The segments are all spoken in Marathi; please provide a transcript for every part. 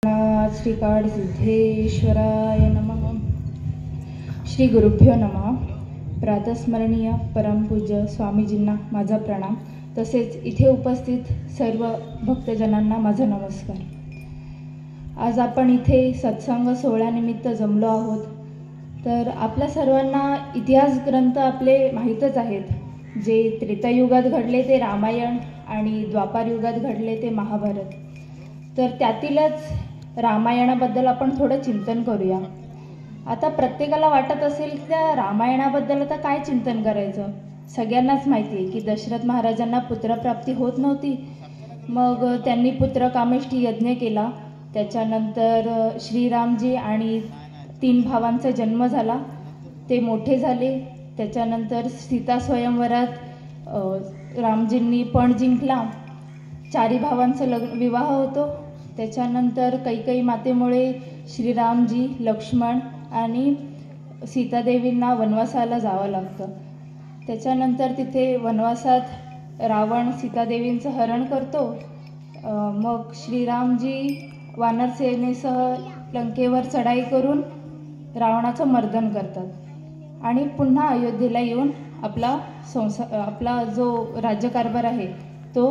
श्रीकाड सिद्धेश्वराय नमः. श्री गुरुभ्यो नमः. प्रातस्मरणीय परमपूज्य स्वामीजींना माझा प्रणाम, तसेच इथे उपस्थित सर्व भक्तजनांना माझा नमस्कार. आज आपण इथे सत्संग सोहळ्यानिमित्त जमलो आहोत. तर आपल्या सर्वांना इतिहास ग्रंथ आपले माहीतच आहेत. जे त्रेतायुगात घडले ते रामायण आणि द्वापार युगात घडले ते महाभारत. तर त्यातीलच रामायणाबद्दल आपण थोडं चिंतन करूया. आता प्रत्येकाला वाटत असेल त्या रामायणाबद्दल आता काय चिंतन करायचं. सगळ्यांनाच माहिती आहे की दशरथ महाराजांना पुत्रप्राप्ती होत नव्हती. मग त्यांनी पुत्रकामेष्ठी यज्ञ केला. त्याच्यानंतर श्रीरामजी आणि 3 भावांचा जन्म झाला. ते मोठे झाले. त्याच्यानंतर सीता स्वयंवरात रामजींनी पण जिंकला. 4 भावांचा विवाह होतो. त्याच्यानंतर कैकेयी मातेमुळे श्रीरामजी, लक्ष्मण आणि सीतादेवींना वनवासाला जावं लागतं. त्याच्यानंतर तिथे वनवासात रावण सीतादेवींचं हरण करतो. मग श्रीरामजी वानरसेनेसह लंकेवर चढाई करून रावणाचं मर्दन करतात आणि पुन्हा अयोध्येला येऊन आपला जो राज्यकारभार आहे तो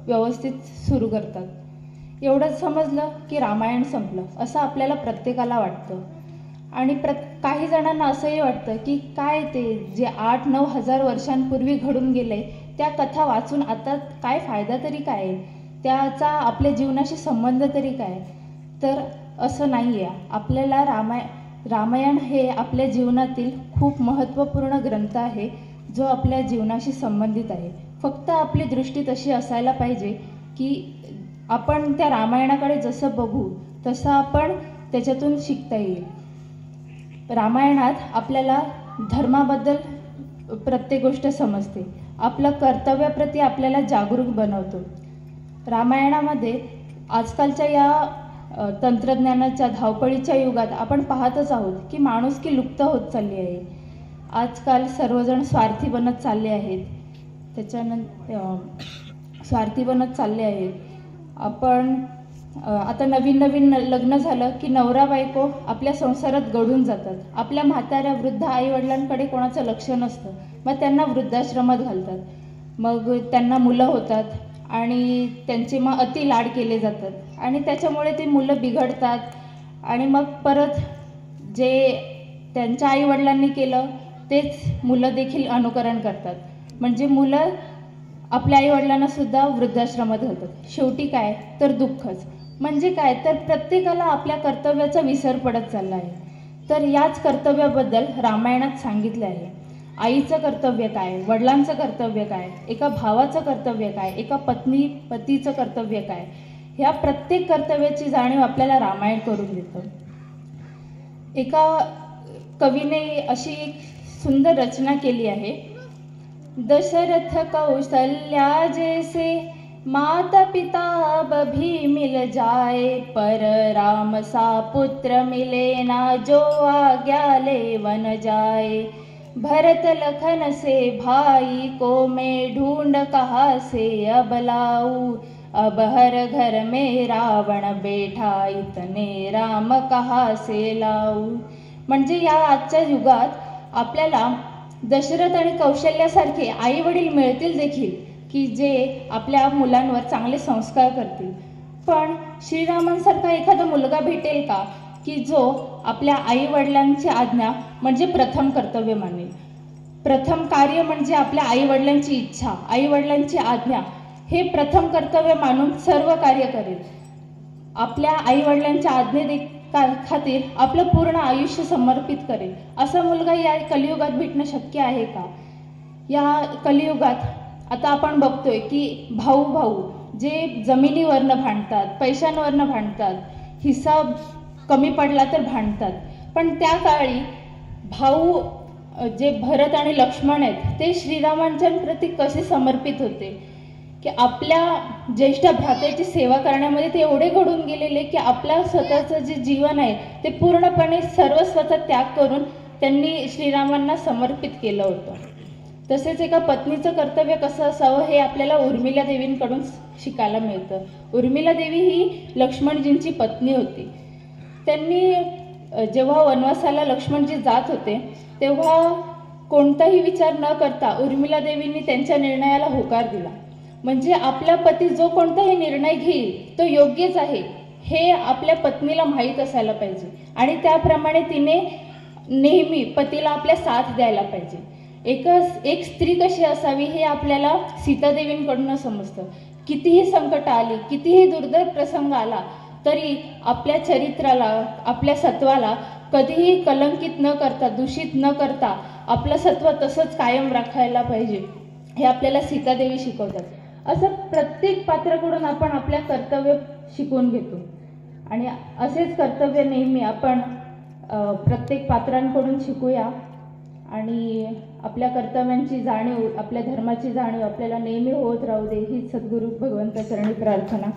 व्यवस्थित सुरू करतात. एवढंच समजलं की रामायण संपलं असं आपल्याला प्रत्येकाला वाटतं. आणि काही जणांना असंही वाटतं की काय ते जे 8-9 हजार वर्षांपूर्वी घडून गेले त्या कथा वाचून आता काय फायदा तरी काय, त्याचा आपल्या जीवनाशी संबंध तरी काय. तर असं नाही आहे. आपल्याला रामायण हे आपल्या जीवनातील खूप महत्त्वपूर्ण ग्रंथ आहे जो आपल्या जीवनाशी संबंधित आहे. फक्त आपली दृष्टी तशी असायला पाहिजे की आपण त्या रामायणाकडे जसं बघू तसं आपण त्याच्यातून शिकता येईल. रामायणात आपल्याला धर्माबद्दल प्रत्येक गोष्ट समजते. आपलं कर्तव्याप्रती आपल्याला जागरूक बनवतो. रामायणामध्ये आजकालच्या या तंत्रज्ञानाच्या धावपळीच्या युगात आपण पाहतच आहोत की माणुसकी लुप्त होत चालली आहे. आजकाल सर्वजण स्वार्थी बनत चालले आहेत. स्वार्थी बनत चालले आहेत. आपण आता नवीन लग्न झालं की नवरा बायको आपल्या संसारात गढून जातात. आपल्या म्हाताऱ्या वृद्ध आईवडिलांकडे कोणाचं लक्ष नसतं. मग त्यांना वृद्धाश्रमात घालतात. मग त्यांना मुलं होतात आणि त्यांचे मग अति लाड केले जातात आणि त्याच्यामुळे ती मुलं बिघडतात आणि मग परत जे त्यांच्या आईवडिलांनी केलं तेच मुलं देखील अनुकरण करतात. म्हणजे मुलं आपल्या आईवडिलांना सुद्धा वृद्धाश्रमात घालतात. शेवटी काय तर दुःखच. म्हणजे काय तर प्रत्येकाला आपल्या कर्तव्याचा विसर पडत चालला आहे. तर याच कर्तव्याबद्दल रामायणात सांगितले आहे. आईचं कर्तव्य काय, वडिलांचं कर्तव्य काय, एका भावाचं कर्तव्य काय, एका पतीचं कर्तव्य काय, ह्या प्रत्येक कर्तव्याची जाणीव आपल्याला रामायण करून देतं. एका कवीने अशी एक सुंदर रचना केली आहे. दशरथ कौशल्या जैसे माता पिता बभी मिल जाए, पर राम सा पुत्र मिले ना जो आज्ञा ले वन जाए. भरत लखन से भाई को मैं ढूंढ कहाँ से अब लाऊं, अब हर घर में रावण बैठा इतने राम कहाँ से लाऊं. म्हणजे या आजच्या युगात आपल्याला दशरथ आणि कौशल्यासारखे आई वडील मिळतील देखील की जे आपल्या मुलांवर चांगले संस्कार करतील. पण श्रीरामांसारखा एखादा मुलगा भेटेल का की जो आपल्या आई वडिलांची आज्ञा म्हणजे प्रथम कर्तव्य मानेल. प्रथम कार्य म्हणजे आपल्या आई वडिलांची इच्छा, आई वडिलांची आज्ञा हे प्रथम कर्तव्य मानून सर्व कार्य करेल. आपल्या आई वडिलांच्या आज्ञे खातीर आपलं पूर्ण आयुष्य समर्पित करेल. असा मुलगा या कलियुगात भेटणं शक्य आहे का. या कलियुगात आता आपण बघतोय की भाऊ जे जमिनीवरनं भांडतात, पैशांवरनं भांडतात, हिसाब कमी पडला तर भांडतात. पण त्या काळी भाऊ जे भरत आणि लक्ष्मण आहेत ते श्रीरामांच्या प्रती कसे समर्पित होते की आपल्या ज्येष्ठ भ्रात्याची सेवा करण्यामध्ये ते एवढे घडून गेलेले की आपल्या स्वतःचं जे जीवन आहे ते पूर्णपणे सर्वस्वाचा त्याग करून त्यांनी श्रीरामांना समर्पित केलं होतं. तसेच एका पत्नीचं कर्तव्य कसं असावं हे आपल्याला उर्मिला देवींकडून शिकायला मिळतं. उर्मिला देवी ही लक्ष्मणजींची पत्नी होती. त्यांनी जेव्हा वनवासाला लक्ष्मणजी जात होते तेव्हा कोणताही विचार न करता उर्मिला देवींनी त्यांच्या निर्णयाला होकार दिला. म्हणजे आपला पती जो कोणताही निर्णय घेईल तो योग्यच आहे हे आपल्या पत्नीला माहीत असायला पाहिजे आणि त्याप्रमाणे तिने नेहमी पतीला आपल्या साथ द्यायला पाहिजे. एक स्त्री कशी असावी हे आपल्याला सीतादेवींकडून समजतं. कितीही संकट आली, कितीही दुर्दैव प्रसंग आला तरी आपल्या चरित्राला, आपल्या सत्वाला कधीही कलंकित न करता, दूषित न करता आपलं सत्व तसंच कायम राखायला पाहिजे हे आपल्याला सीतादेवी शिकवतात. असं प्रत्येक पात्राकडून आपण आपल्या कर्तव्य शिकून घेतो आणि असेच कर्तव्य नेहमी आपण प्रत्येक पात्रांकडून शिकूया आणि आपल्या कर्तव्यांची जाणीव, आपल्या धर्माची जाणीव आपल्याला नेहमी होत राहू दे हीच सद्गुरू भगवंताचरणी प्रार्थना.